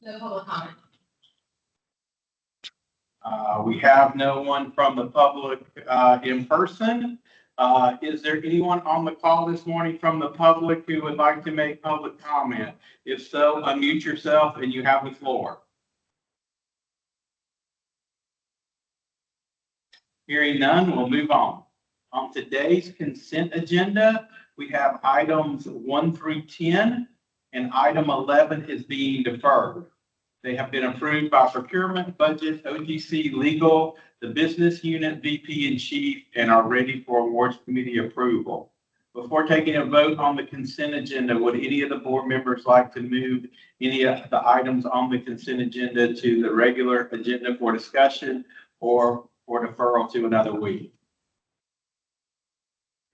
No public comment. We have no one from the public in person. Is there anyone on the call this morning from the public who would like to make public comment? If so, unmute yourself and you have the floor. Hearing none, we'll move on. On today's consent agenda, we have items 1 through 10, and item 11 is being deferred. They have been approved by procurement, budget, OGC, legal, the business unit, VP and chief, and are ready for awards committee approval. Before taking a vote on the consent agenda, would any of the board members like to move any of the items on the consent agenda to the regular agenda for discussion or for deferral to another week?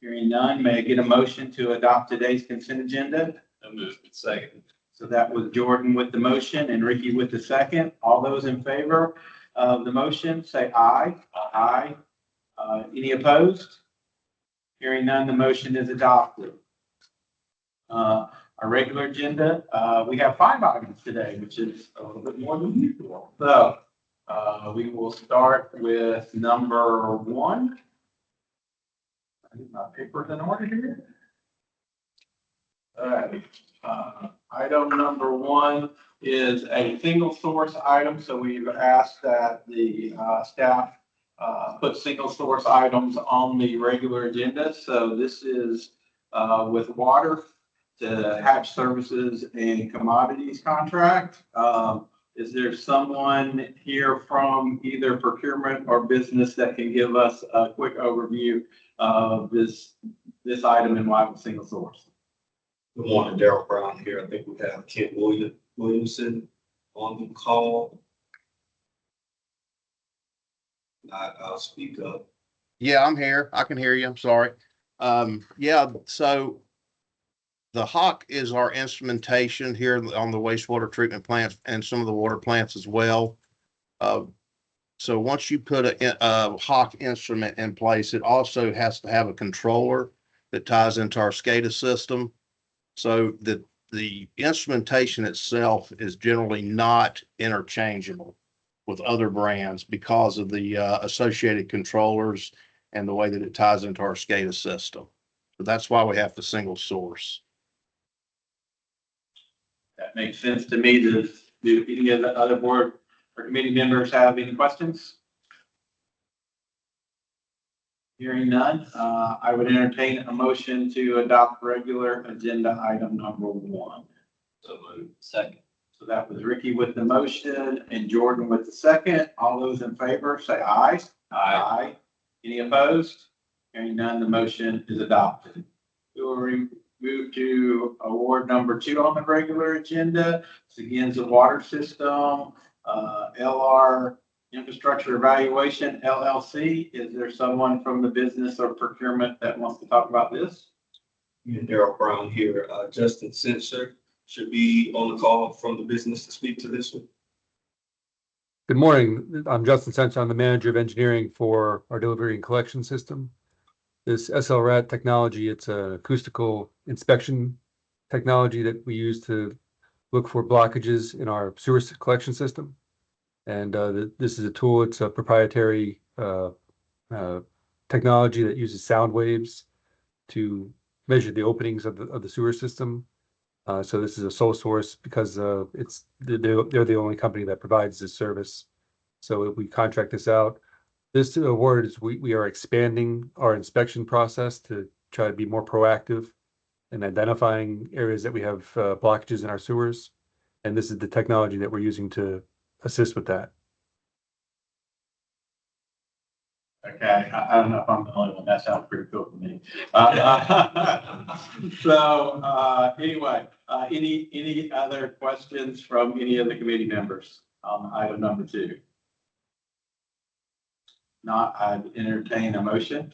Hearing none, may I get a motion to adopt today's consent agenda? I move it. Second. So that was Jordan with the motion and Ricky with the second. All those in favor of the motion, say aye. Aye. Any opposed? Hearing none, the motion is adopted. Our regular agenda, we have 5 items today, which is a little bit more than usual. So we will start with number 1. I need my papers in order here. All right. Item number 1 is a single source item. So we've asked that the staff put single source items on the regular agenda. So this is with water to Hatch Services and Commodities contract. Is there someone here from either procurement or business that can give us a quick overview of this item and why it's single source? Good morning, Daryl Brown here. I think we have Kent Williamson on the call. I'll speak up. Yeah, I'm here. I can hear you. I'm sorry. Yeah, so the Hawk is our instrumentation here on the wastewater treatment plants and some of the water plants as well. So once you put a Hawk instrument in place, it also has to have a controller that ties into our SCADA system. So the instrumentation itself is generally not interchangeable with other brands because of the associated controllers and the way that it ties into our SCADA system. So that's why we have to single source. That makes sense to me. Do any of the other board or committee members have any questions? Hearing none, I would entertain a motion to adopt regular agenda item number 1. So moved. Second. So that was Ricky with the motion and Jordan with the second. All those in favor say aye. Aye. Any opposed? Hearing none, the motion is adopted. We will move to award number 2 on the regular agenda. This again is the water system, LR Infrastructure Evaluation LLC. Is there someone from the business or procurement that wants to talk about this? Yeah, Daryl Brown here. Justin Sensor should be on the call from the business to speak to this one. Good morning. I'm Justin Sensor. I'm the manager of engineering for our delivery and collection system. This SLRAT technology, it's an acoustical inspection technology that we use to look for blockages in our sewer collection system. And this is a tool. It's a proprietary technology that uses sound waves to measure the openings of the sewer system. So this is a sole source because they're the only company that provides this service. So we contract this out. This award is we are expanding our inspection process to try to be more proactive in identifying areas that we have blockages in our sewers. And this is the technology that we're using to assist with that. Okay, I don't know if I'm the only one. That sounds pretty cool to me. Anyway, any other questions from any of the committee members on item number 2? Not, I'd entertain a motion.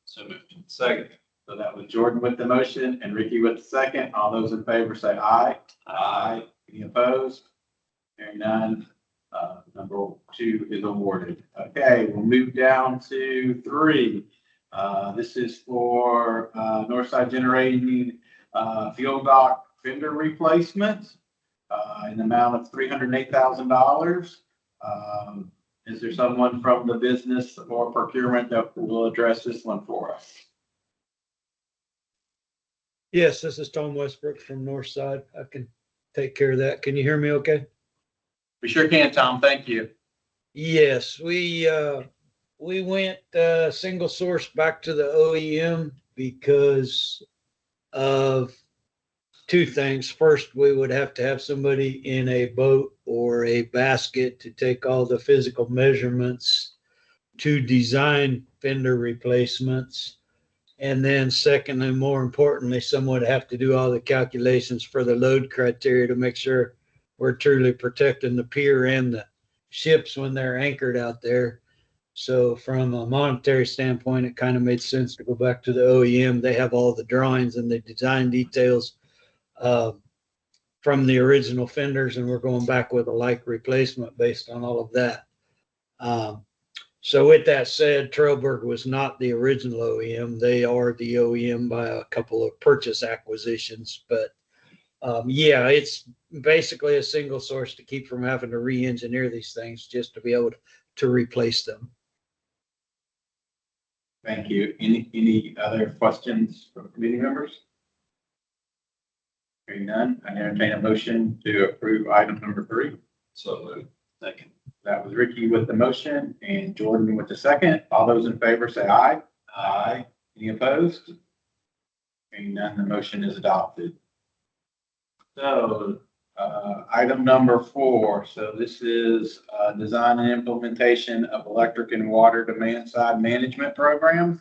So moved. Second. So that was Jordan with the motion and Ricky with the second. All those in favor say aye. Aye. Any opposed? Hearing none. Number 2 is awarded. Okay, we'll move down to 3. This is for Northside Generating fuel dock fender replacement. in the amount of $308,000. Is there someone from the business or procurement that will address this one for us? Yes, this is Tom Westbrook from Northside. I can take care of that. Can you hear me okay? We sure can, Tom. Thank you. Yes, we went single source back to the OEM because of two things. First, we would have to have somebody in a boat or a basket to take all the physical measurements to design fender replacements. And then second, and more importantly, someone would have to do all the calculations for the load criteria to make sure we're truly protecting the pier and the ships when they're anchored out there. So from a monetary standpoint, it kind of made sense to go back to the OEM. They have all the drawings and the design details from the original fenders, and we're going back with a like replacement based on all of that. So with that said, Trailberg was not the original OEM. They are the OEM by a couple of purchase acquisitions, but yeah, it's basically a single source to keep from having to re-engineer these things just to be able to replace them. Thank you. Any other questions from committee members? Hearing none, I entertain a motion to approve item number 3. So moved. Second. That was Ricky with the motion and Jordan with the second. All those in favor say aye. Aye. Any opposed? Hearing none, the motion is adopted. So, item number 4. So this is design and implementation of electric and water demand side management programs.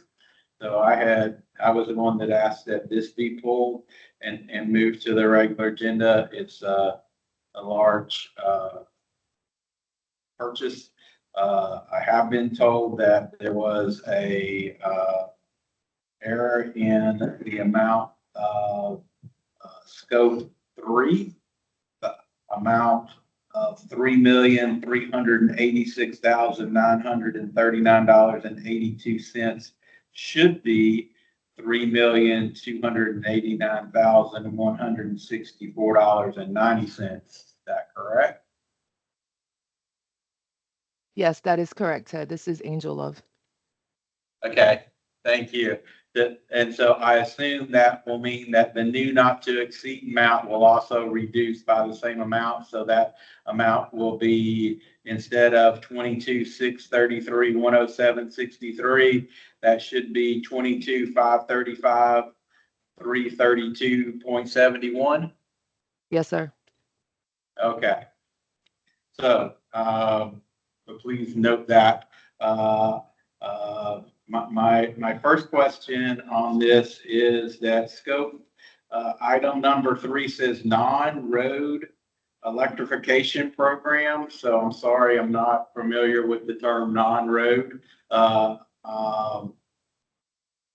So I was the one that asked that this be pulled and moved to the regular agenda. It's a large purchase. I have been told that there was a error in the amount of scope 3, the amount of $3,386,939.82 should be $3,289,164.90. Is that correct? Yes, that is correct, Ted. This is Angel Love. Okay, thank you. And so I assume that will mean that the new not to exceed amount will also reduce by the same amount. So that amount will be, instead of 22,633,107.63, that should be 22,535,332.71. Yes, sir. Okay. So, but please note that. My first question on this is that scope, item number 3 says non-road electrification program. So I'm sorry, I'm not familiar with the term non-road.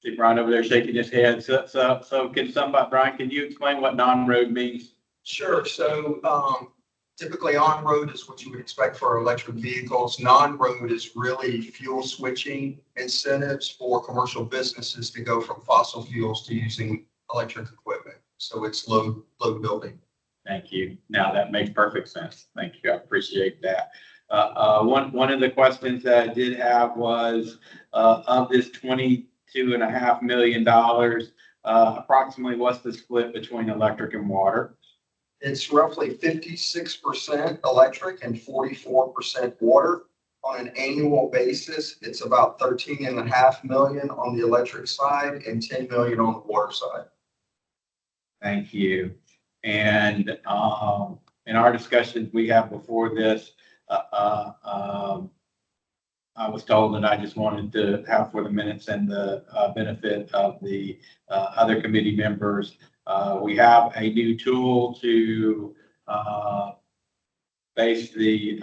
See Brian over there shaking his head. So can somebody, Brian, can you explain what non-road means? Sure. So typically on-road is what you would expect for electric vehicles. Non-road is really fuel switching incentives for commercial businesses to go from fossil fuels to using electric equipment. So it's load building. Thank you. Now that makes perfect sense. Thank you. I appreciate that. One of the questions that I did have was of this $22.5 million, approximately what's the split between electric and water? It's roughly 56% electric and 44% water. On an annual basis, it's about 13.5 million on the electric side and 10 million on the water side. Thank you. And in our discussions we had before this, I was told that I just wanted to have for the minutes and the benefit of the other committee members. We have a new tool to base the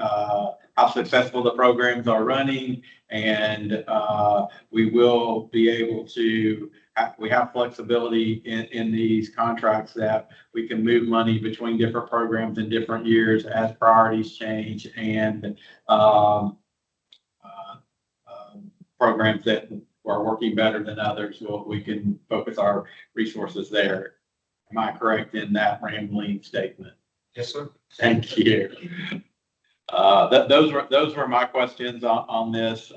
how successful the programs are running, and we will be able to we have flexibility in these contracts that we can move money between different programs in different years as priorities change, and programs that are working better than others, we can focus our resources there. Am I correct in that rambling statement? Yes, sir. Thank you. Those were my questions on this.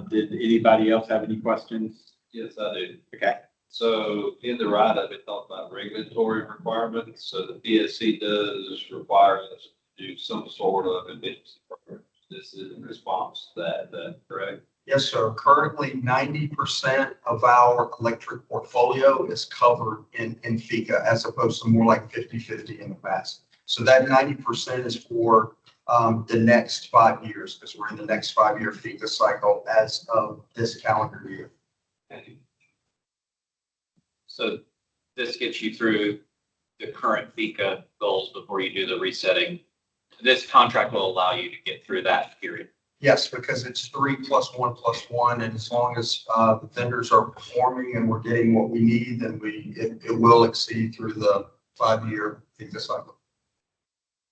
Did anybody else have any questions? Yes, I do. Okay. So in the write-up, it talked about regulatory requirements. So the PSC does require us to do some sort of emergency program. This is in response to that, correct? Yes, sir. Currently, 90% of our electric portfolio is covered in FECA as opposed to more like 50-50 in the past. So that 90% is for the next 5 years, because we're in the next 5-year FECA cycle as of this calendar year. Okay. So this gets you through the current FECA goals before you do the resetting. This contract will allow you to get through that period. Yes, because it's 3 + 1 + 1, and as long as the vendors are performing and we're getting what we need, then it will exceed through the 5-year FECA cycle.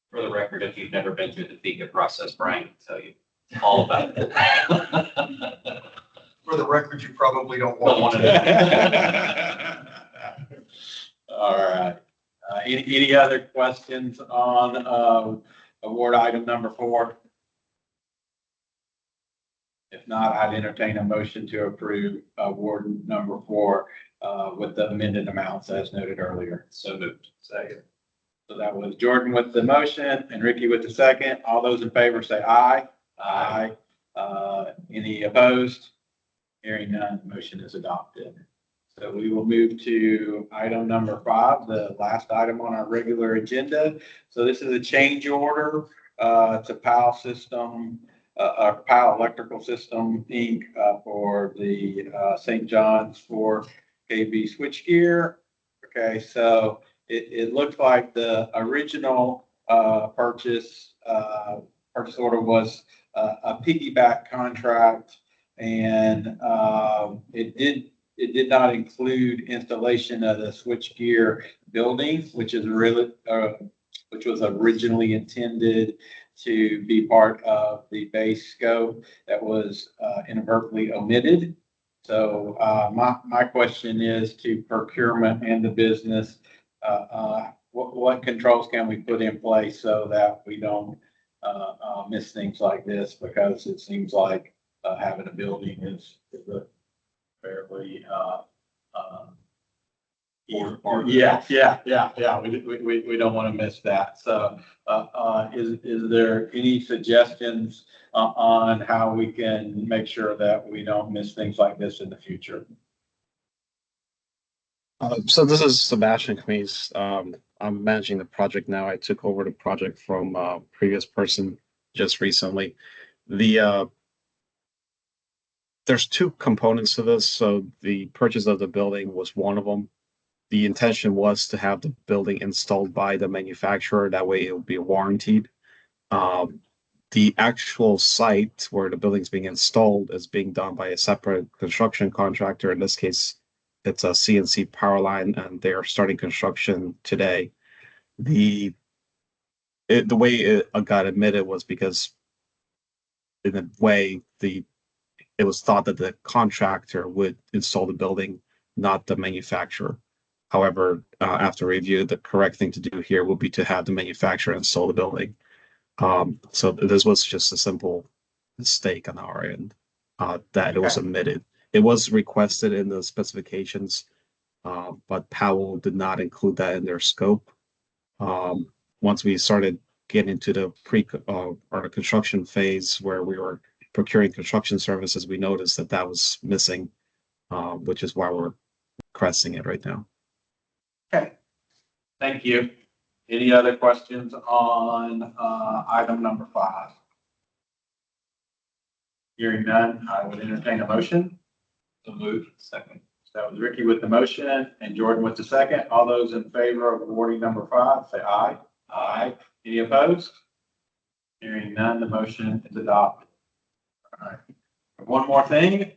For the record, if you've never been through the FECA process, Brian can tell you all about it. For the record, you probably don't Don't want want to. All right. Any other questions on award item number 4? If not, I'd entertain a motion to approve award number 4 with the amended amounts as noted earlier. So moved. Second. So that was Jordan with the motion and Ricky with the second. All those in favor say aye. Aye. Any opposed? Hearing none, the motion is adopted. So we will move to item number 5, the last item on our regular agenda. So this is a change order to PAL System, PAL Electrical System, Inc. For the St. John's 4 kV switchgear. Okay, so it looks like the original purchase order was a piggyback contract, and it did not include installation of the switchgear building, which was originally intended to be part of the base scope that was inadvertently omitted. So my question is to procurement and the business, what controls can we put in place so that we don't miss things like this? Because it seems like having a building is a fairly yeah. We don't want to miss that. So is there any suggestions on how we can make sure that we don't miss things like this in the future? So this is Sebastian Kmies. I'm managing the project now. I took over the project from a previous person just recently. There's 2 components to this. So the purchase of the building was one of them. The intention was to have the building installed by the manufacturer. That way it will be warranted. The actual site where the building's being installed is being done by a separate construction contractor. In this case, it's a CNC Powerline, and they are starting construction today. The way it got admitted was because, in a way, it was thought that the contractor would install the building, not the manufacturer. However, after review, the correct thing to do here would be to have the manufacturer install the building. So this was just a simple mistake on our end that it was omitted. It was requested in the specifications, but Powell did not include that in their scope. Once we started getting into the or the construction phase where we were procuring construction services, we noticed that was missing, which is why we're requesting it right now. Okay, thank you. Any other questions on item number 5? Hearing none, I would entertain a motion. So moved. Second. So that was Ricky with the motion and Jordan with the second. All those in favor of awarding number 5, say aye. Aye. Any opposed? Hearing none, the motion is adopted. All right. One more thing.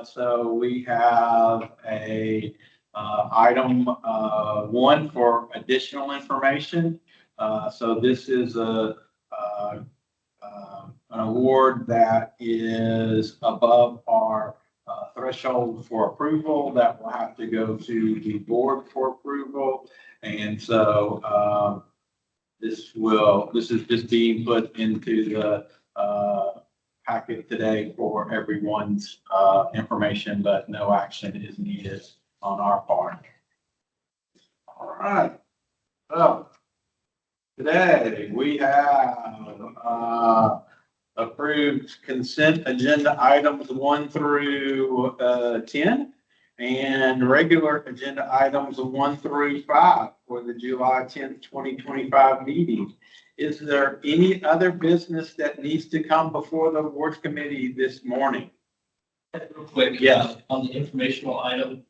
So we have a item 1 for additional information. So this is an award that is above our threshold for approval that will have to go to the board for approval. And so This is just being put into the, packet today for everyone's, information, but no action is needed on our part. All right. So today we have, approved consent agenda items 1 through 10 and regular agenda items 1 through 5 for the July 10th, 2025 meeting. Is there any other business that needs to come before the awards committee this morning? Real quick, Yes. on the informational item,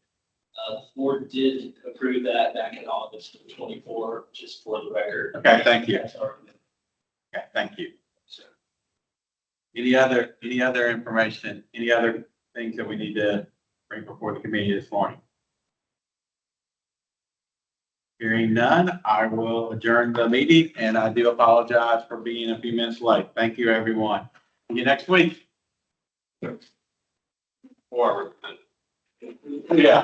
the board did approve that back in August of 24, just for the record. Okay, thank you. That's already been- Okay, thank you. Any other information, any other things that we need to bring before the committee this morning? Hearing none, I will adjourn the meeting, and I do apologize for being a few minutes late. Thank you, everyone. See you next week. Or Yeah.